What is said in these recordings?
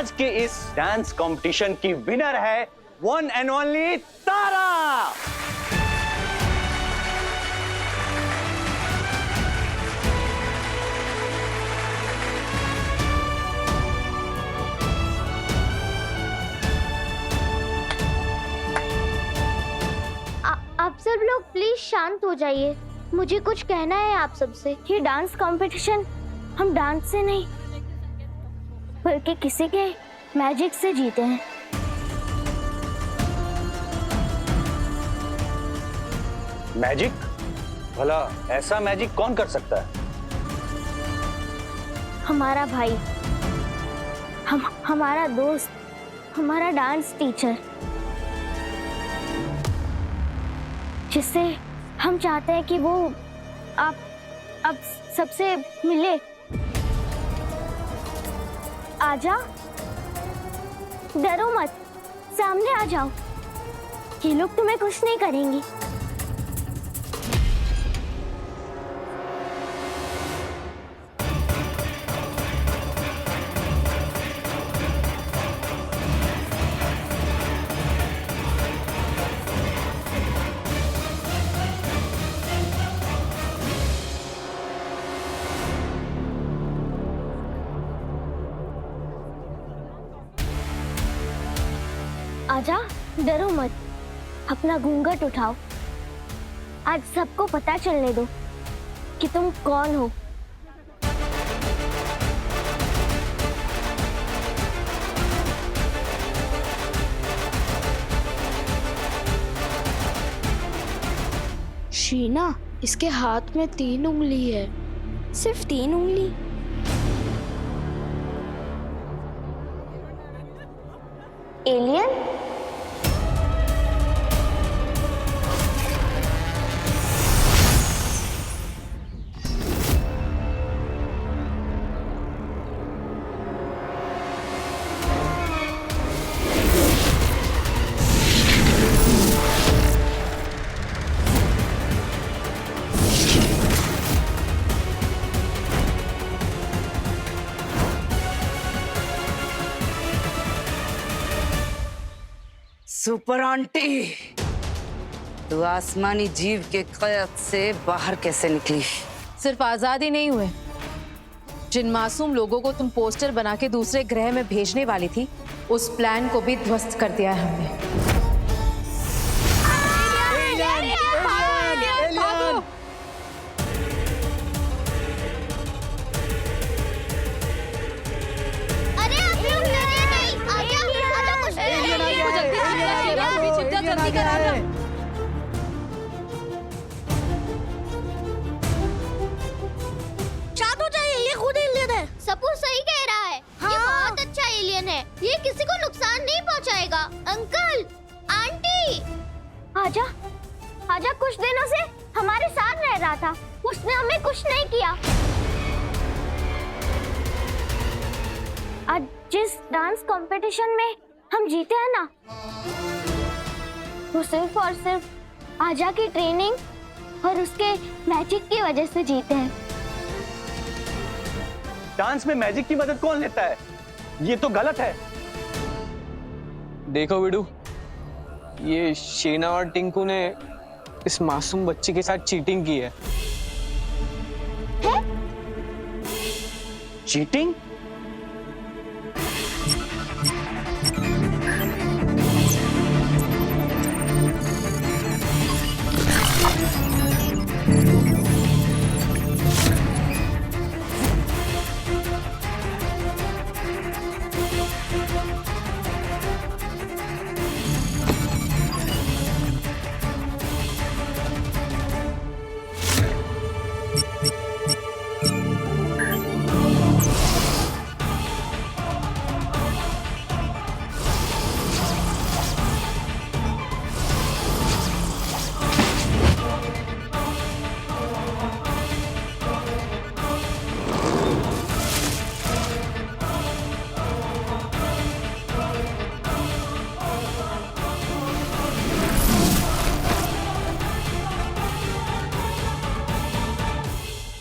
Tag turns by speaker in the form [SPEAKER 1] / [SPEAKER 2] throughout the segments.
[SPEAKER 1] आज के इस डांस कंपटीशन की विनर है वन एंड ओनली तारा।
[SPEAKER 2] आप सब लोग प्लीज शांत हो जाइए, मुझे कुछ कहना है आप सबसे। ये डांस कंपटीशन हम डांस से नहीं बल्कि किसी के मैजिक से जीते हैं।
[SPEAKER 1] मैजिक? भला ऐसा मैजिक कौन कर सकता है?
[SPEAKER 2] हमारा भाई, हमारा दोस्त, हमारा डांस टीचर, जिससे हम चाहते हैं कि वो आप सबसे मिले। आजा, डरो मत, सामने आ जाओ, ये लोग तुम्हें कुछ नहीं करेंगी। आजा, डरो मत, अपना घूंघट उठाओ। आज सबको पता चलने दो कि तुम कौन हो।
[SPEAKER 3] शीना, इसके हाथ में 3 उंगली है।
[SPEAKER 2] सिर्फ 3 उंगली? एलियन?
[SPEAKER 4] सुपर आंटी, तू आसमानी जीव के कैद से बाहर कैसे निकली?
[SPEAKER 5] सिर्फ आजाद ही नहीं हुए, जिन मासूम लोगों को तुम पोस्टर बना के दूसरे ग्रह में भेजने वाली थी, उस प्लान को भी ध्वस्त कर दिया है हमने।
[SPEAKER 2] शांत हो जाइए, ये खुद एलियन है। सपू सही कह रहा है। हाँ। ये बहुत अच्छा एलियन है, ये किसी को नुकसान नहीं पहुंचाएगा। अंकल, आंटी, आजा, आजा। कुछ दिनों से हमारे साथ रह रहा था, उसने हमें कुछ नहीं किया। आज जिस डांस कंपटीशन में हम जीते हैं ना, वो सिर्फ और सिर्फ आजा की ट्रेनिंग और उसके मैजिक की वजह से जीते हैं।
[SPEAKER 1] डांस में मैजिक की मदद कौन लेता है? ये तो गलत है।
[SPEAKER 6] देखो विडू, ये शीना और टिंकू ने इस मासूम बच्ची के साथ चीटिंग की है।
[SPEAKER 1] चीटिंग?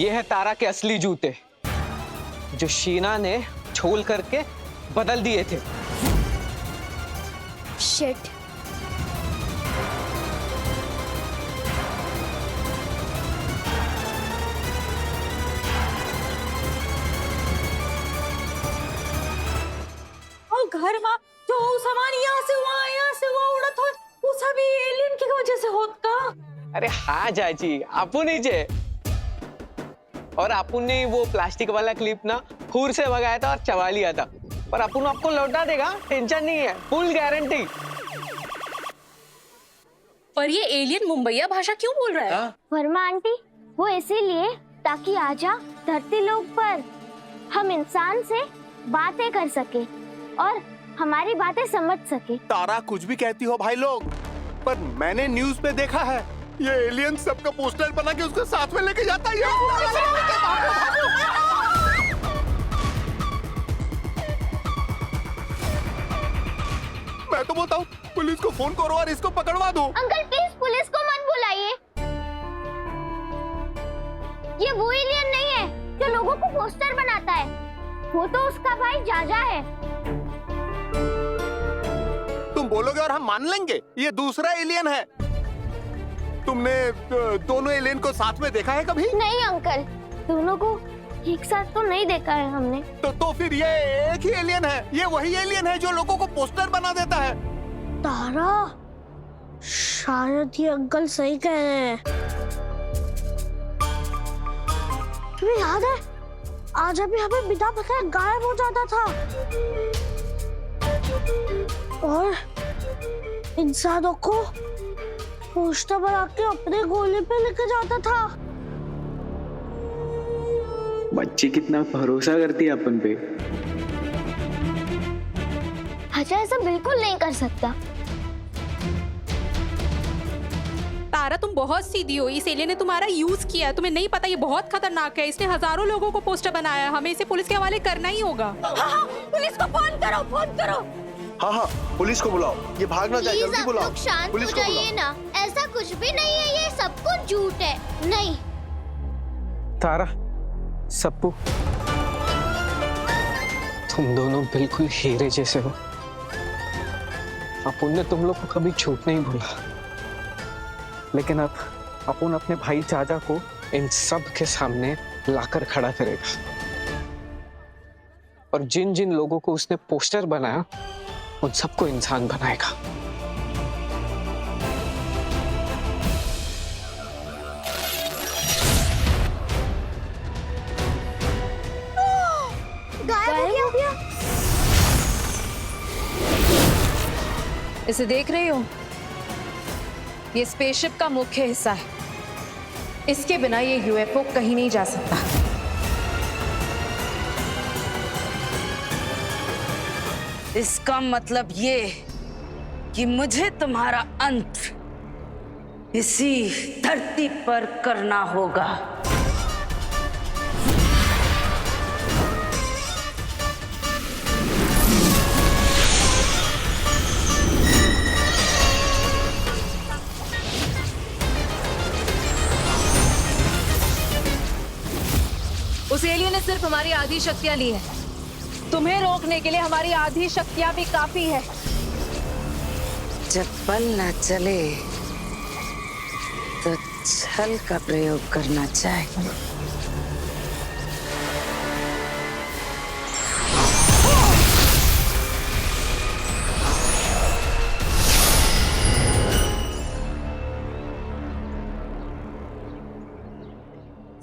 [SPEAKER 6] ये है तारा के असली जूते, जो शीना ने छोल करके बदल दिए थे।
[SPEAKER 3] शिट।
[SPEAKER 7] और घर में जो सामान यहाँ से वहाँ उड़त हो, वो सभी एलियन की वजह से होत का?
[SPEAKER 6] अरे हाँ चाची, आपू नीचे। और आपू ने वो प्लास्टिक वाला क्लिप ना फूर से भगाया था और चबा लिया था, पर आपू आपको लौटा देगा, टेंशन नहीं है, फुल गारंटी।
[SPEAKER 7] पर ये एलियन मुंबईया भाषा क्यों बोल रहा है?
[SPEAKER 2] वर्मा आंटी, वो इसीलिए ताकि आजा धरती लोक पर हम इंसान से बातें कर सके और हमारी बातें समझ सके।
[SPEAKER 8] तारा कुछ भी कहती हो भाई लोग, पर मैंने न्यूज पे देखा है ये एलियन सबका पोस्टर बना के उसको साथ में लेके जाता है। मैं तो बोलता हूँ पुलिस को फोन करो और इसको पकड़वा दो।
[SPEAKER 2] अंकल प्लीज पुलिस को मत बुलाइए। ये वो एलियन नहीं है जो लोगों को पोस्टर बनाता है, वो तो उसका भाई जाजा है।
[SPEAKER 8] तुम बोलोगे और हम मान लेंगे ये दूसरा एलियन है। तुमने दोनों एलियन को साथ में देखा है कभी?
[SPEAKER 2] नहीं अंकल, दोनों को एक साथ तो नहीं देखा है हमने।
[SPEAKER 8] तो फिर ये एक ही एलियन है, ये वही एलियन है जो लोगों को पोस्टर बना देता है।
[SPEAKER 3] तारा, शायद ये अंकल सही कह रहे हैं। तुम्हें याद है आज अभी हमें बिना बताए गायब हो जाता था और इंसानों को पोस्टर बना के अपने गोले पे लेकर जाता था।
[SPEAKER 6] बच्ची कितना भरोसा करती है अपन पे।
[SPEAKER 2] आजा ऐसा बिल्कुल नहीं कर सकता।
[SPEAKER 7] तारा तुम बहुत सीधी हो, इस एलियन ने तुम्हारा यूज किया है, तुम्हें नहीं पता ये बहुत खतरनाक है, इसने हजारों लोगों को पोस्टर बनाया है, हमें इसे पुलिस के हवाले करना ही होगा। हाँ, पुलिस को फोन करो, फोन करो।
[SPEAKER 8] हाँ पुलिस को बुलाओ, ये भागना चाहिए,
[SPEAKER 2] प्लीज
[SPEAKER 8] जल्दी
[SPEAKER 2] आप
[SPEAKER 8] बुलाओ।
[SPEAKER 2] लोग शांत
[SPEAKER 8] पुलिस
[SPEAKER 2] हो
[SPEAKER 8] को
[SPEAKER 2] जाइए ना, ऐसा कुछ भी नहीं है, ये सब कुछ झूठ है। नहीं
[SPEAKER 6] तारा, सप्पू, तुम दोनों बिल्कुल हीरे जैसे हो। अपुन ने तुम लोग को कभी झूठ नहीं बोला, लेकिन अब अपुन अपने भाई चाचा को इन सब के सामने लाकर खड़ा करेगा और जिन जिन लोगों को उसने पोस्टर बनाया उन सबको इंसान बनाएगा।
[SPEAKER 2] गायब हो गया।
[SPEAKER 5] इसे देख रही हो? ये स्पेसशिप का मुख्य हिस्सा है। इसके बिना ये यूएफओ कहीं नहीं जा सकता।
[SPEAKER 4] इसका मतलब ये कि मुझे तुम्हारा अंत इसी धरती पर करना होगा।
[SPEAKER 5] उस एलियन ने सिर्फ हमारी आधी शक्तियां ली है। तुम्हें रोकने के लिए हमारी आधी शक्तियां भी काफी है।
[SPEAKER 4] जब बल न चले तो छल का प्रयोग करना चाहिए।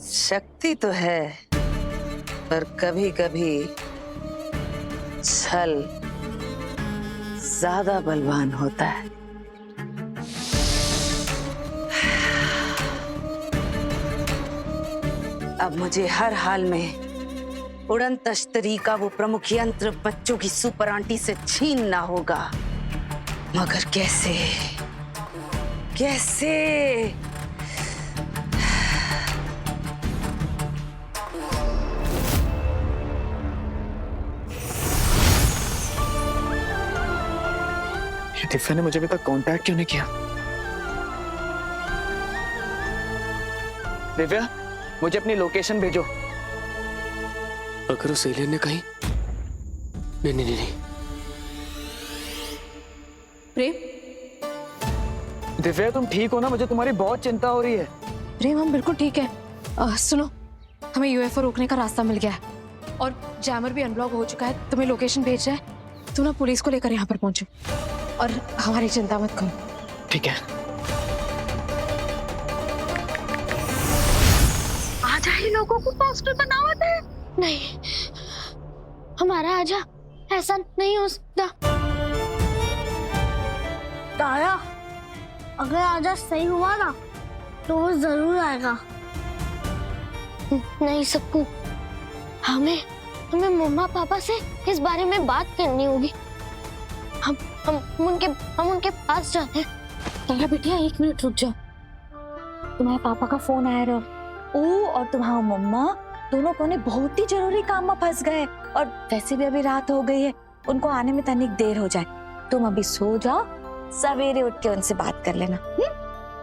[SPEAKER 4] शक्ति तो है, पर कभी कभी छल ज्यादा बलवान होता है। अब मुझे हर हाल में उड़न तश्तरी का वो प्रमुख यंत्र बच्चों की सुपर आंटी से छीनना होगा। मगर कैसे कैसे?
[SPEAKER 6] दिव्या ने मुझे अभी तक कांटेक्ट क्यों नहीं किया? दिव्या, मुझे अपनी लोकेशन भेजो।
[SPEAKER 9] अगर उस एलियन ने कहीं
[SPEAKER 6] नहीं।
[SPEAKER 7] प्रेम,
[SPEAKER 6] दिव्या तुम ठीक हो ना? मुझे तुम्हारी बहुत चिंता हो रही है।
[SPEAKER 5] प्रेम हम बिल्कुल ठीक है। सुनो, हमें यूएफओ रोकने का रास्ता मिल गया है और जैमर भी अनब्लॉक हो चुका है। तुम्हें लोकेशन भेज रहा है, तुम ना पुलिस को लेकर यहाँ पर पहुंचो और हमारी चिंता मत करो।
[SPEAKER 6] ठीक है।
[SPEAKER 3] आजा ही लोगों को पोस्टर बनावत है।
[SPEAKER 2] नहीं, हमारा आजा ऐसा नहीं हो सकता।
[SPEAKER 3] तारा, अगर आजा सही हुआ ना तो वो जरूर आएगा।
[SPEAKER 2] नहीं सबको, हमें मम्मा पापा से इस बारे में बात करनी होगी। हम उनके पास जाते हैं।
[SPEAKER 3] तारा बेटिया 1 मिनट रुक जाओ। तुम्हारे पापा का फोन आया रहा। ओ और तुम्हारा मम्मा दोनों कोने बहुत ही जरूरी काम में फंस गए और वैसे भी अभी रात हो गई है, उनको आने में तनिक देर हो जाए। तुम अभी सो जाओ, सवेरे उठ के उनसे बात कर लेना।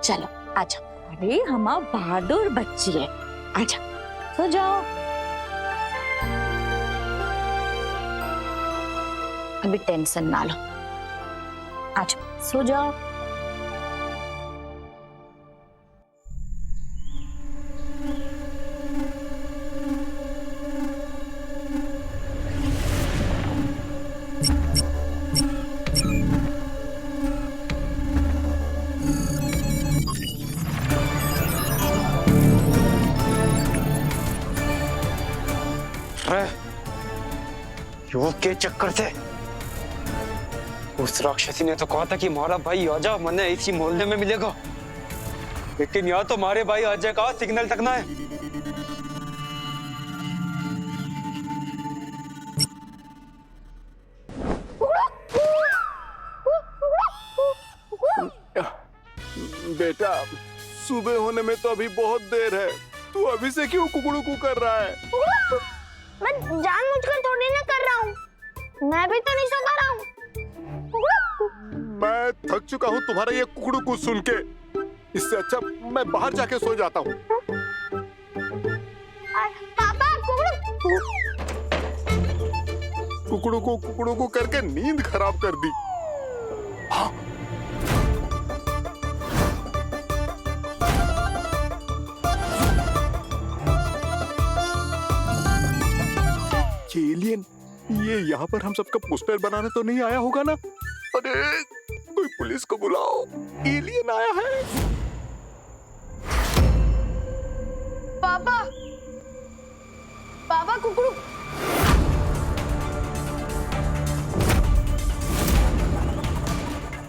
[SPEAKER 3] चलो आजा। अरे हमारा बहादुर बच्ची है, आजा सो जाओ। अभी टेंशन ना लो, आजा सो जाओ।
[SPEAKER 6] युवक के चक्कर से उस राक्षसी ने तो कहा था कि हमारा भाई आजा मने इसी मोहल्ले में मिलेगा, लेकिन यहाँ तो हमारे भाई अजय का सिग्नल तक ना है।
[SPEAKER 8] बेटा, सुबह होने में तो अभी बहुत देर है, तू अभी से क्यों कुकड़ू कर रहा है?
[SPEAKER 2] मैं जानबूझकर थोड़ी ना कर रहा हूँ, मैं भी तो नहीं सो पा रहा हूँ।
[SPEAKER 8] मैं थक चुका हूँ तुम्हारा ये कुकड़ू सुन के। इससे अच्छा मैं बाहर जाके सो जाता हूँ।
[SPEAKER 2] पापा
[SPEAKER 8] कुकड़ू करके नींद खराब कर दी। हाँ। ये एलियन, ये यहाँ पर हम सबका पोस्टर बनाने तो नहीं आया होगा ना? अरे कोई पुलिस को बुलाओ, एलियन आया है।
[SPEAKER 3] पापा, पापा कुकड़ू।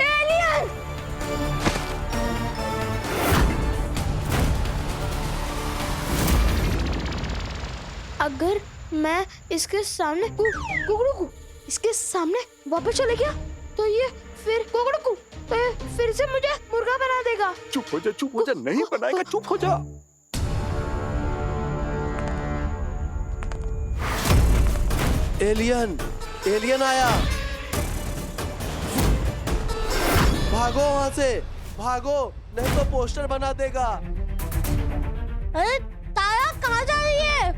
[SPEAKER 3] एलियन!
[SPEAKER 2] अगर मैं इसके सामने कुकड़ू को इसके सामने वापस चले गया तो ये फिर कुकड़ू को फिर से मुझे मुर्गा बना देगा।
[SPEAKER 8] चुप हो जा, नहीं बनाएगा, चुप हो जा।
[SPEAKER 9] एलियन आया। भागो वहां से, भागो नहीं तो पोस्टर बना देगा।
[SPEAKER 3] अरे तारा कहाँ जा रही है?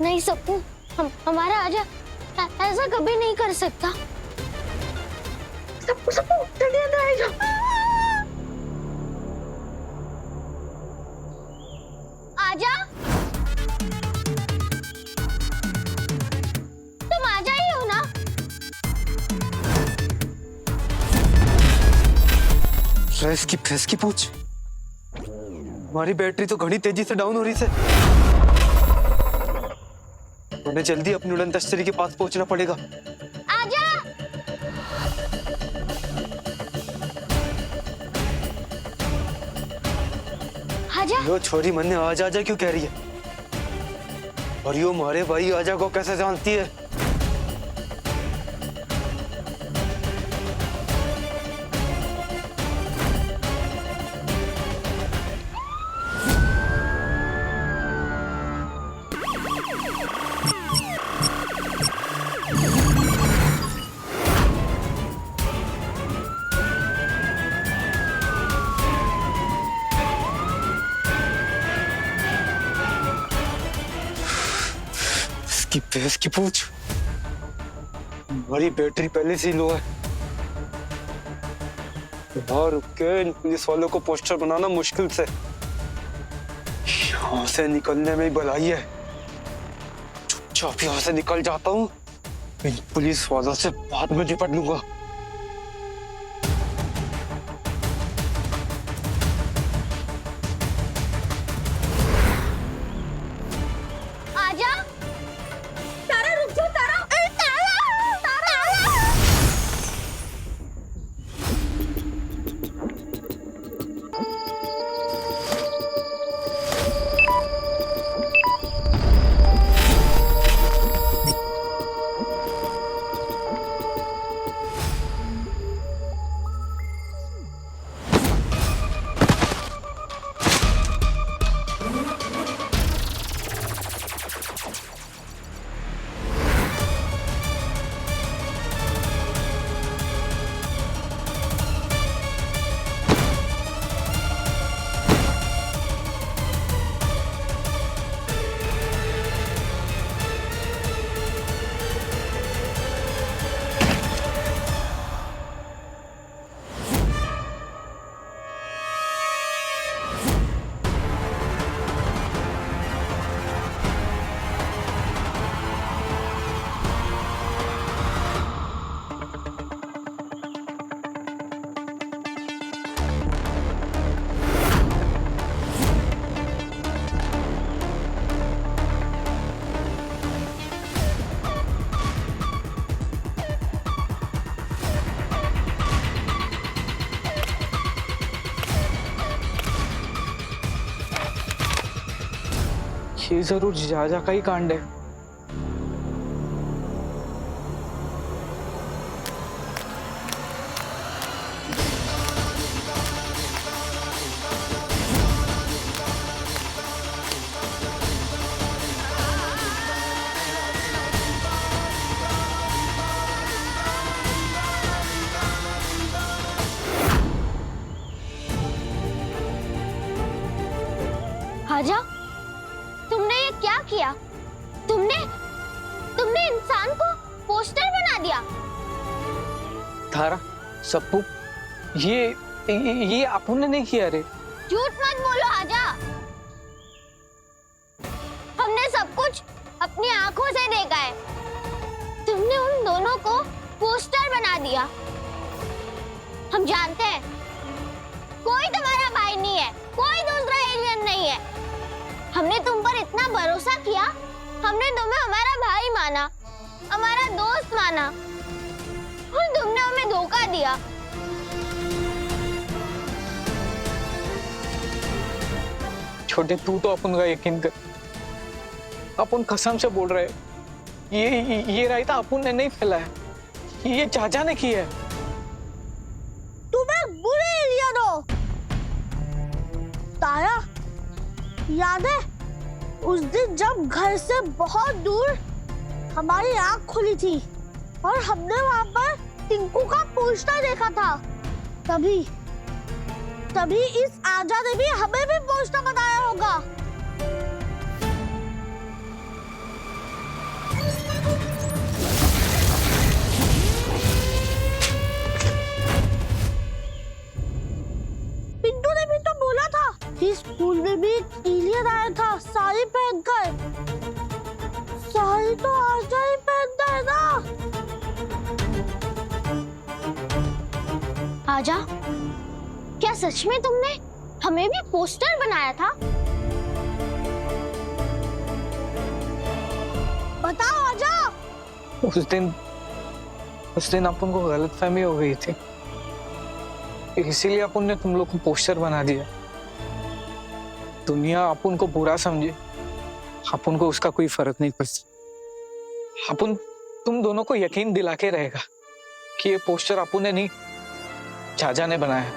[SPEAKER 2] नहीं सबको, हमारा आजा ऐसा कभी नहीं कर सकता। सबको जल्दी अंदर आ जाओ। आजा, तुम आजा ही हो ना?
[SPEAKER 6] फ्रेश की पूछ। हमारी बैटरी तो घनी तेजी से डाउन हो रही है। उन्हें जल्दी अपनी उड़न तश्तरी के पास पहुंचना पड़ेगा।
[SPEAKER 2] आजा।
[SPEAKER 9] यो छोरी मन्ने आजा आजा क्यों कह रही है? और यो हमारे भाई आजा को कैसे जानती है? इसकी भैंस की पूछ। हमारी बैटरी पहले से ही लो है। बाहर रुक के इन पुलिस वालों को पोस्टर बनाना मुश्किल से, यहाँ से निकलने में ही भलाई है। चुपचाप यहाँ से निकल जाता हूँ, इन पुलिस वालों से बाद में निपट लूंगा।
[SPEAKER 2] आजा। तारा रुक जाओ, तारा। तारा।
[SPEAKER 6] ये जरूर जाजा का ही कांड है।
[SPEAKER 2] आजा, तुमने ये क्या किया? तुमने इंसान को पोस्टर बना दिया।
[SPEAKER 6] थारा, सप्पू, ये अपुन ने नहीं किया रे।
[SPEAKER 2] झूठ मत बोलो आजा। हमने सब कुछ अपनी आंखों से देखा है। तुमने उन दोनों को पोस्टर बना दिया। हम जानते हैं कोई तुम्हारा भाई नहीं है, कोई दूसरा एलियन नहीं है। हमने तुम पर इतना भरोसा किया, हमने तुम्हें हमारा भाई माना, हमारा दोस्त माना, और तुमने हमें धोखा दिया।
[SPEAKER 6] छोटे, तू तो अपन का यकीन कर। अपन कसम से बोल रहे, ये रायता अपन ने नहीं फैलाया, ये चाचा ने किया है।
[SPEAKER 2] तुम एक बुरे एलियन हो। तारा, याद है उस दिन जब घर से बहुत दूर हमारी आंख खुली थी और हमने वहां पर टिंकू का पोस्टर देखा था? तभी इस आजा ने भी हमें भी पोस्टर बनाया होगा। पिंटू ने भी तो बोला था कि स्कूल में भी एक एलियन आया था साड़ी पहनकर। साड़ी तो आजा ही पहनता है ना। आजा, क्या सच में तुमने हमें भी पोस्टर बनाया था? बताओ आजा।
[SPEAKER 6] उस दिन अपन को गलतफहमी हो गई थी, इसीलिए अपन ने तुम लोग को पोस्टर बना दिया। दुनिया अपन को बुरा समझे, अपन को उसका कोई फर्क नहीं पड़ता। अपन तुम दोनों को यकीन दिला के रहेगा कि ये पोस्टर अपन ने नहीं, चाचा ने बनाया।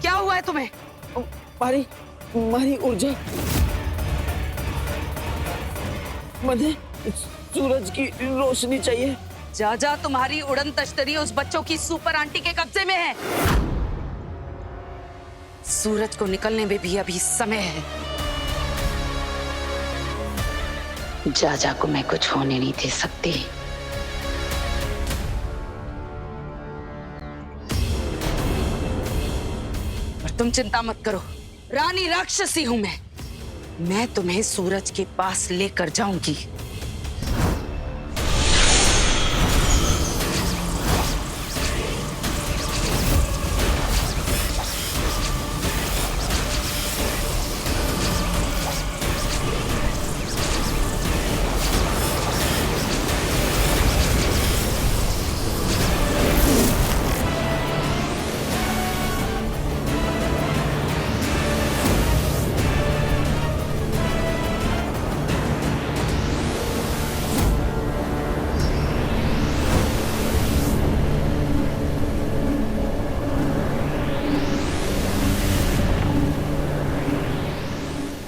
[SPEAKER 4] क्या हुआ है तुम्हें?
[SPEAKER 10] मारी ऊर्जा मुझे सूरज की रोशनी चाहिए।
[SPEAKER 4] जाजा, तुम्हारी उड़न तश्तरी उस बच्चों की सुपर आंटी के कब्जे में है। सूरज को निकलने में भी अभी समय है। जाजा को मैं कुछ होने नहीं दे सकती। तुम चिंता मत करो, रानी राक्षसी हूं मैं तुम्हें सूरज के पास लेकर जाऊंगी।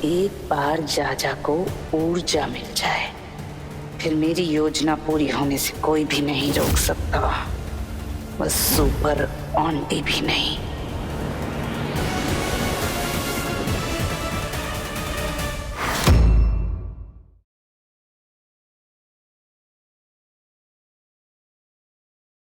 [SPEAKER 4] एक बार जाजा को ऊर्जा मिल जाए, फिर मेरी योजना पूरी होने से कोई भी नहीं रोक सकता, बस सुपर आंटी भी नहीं।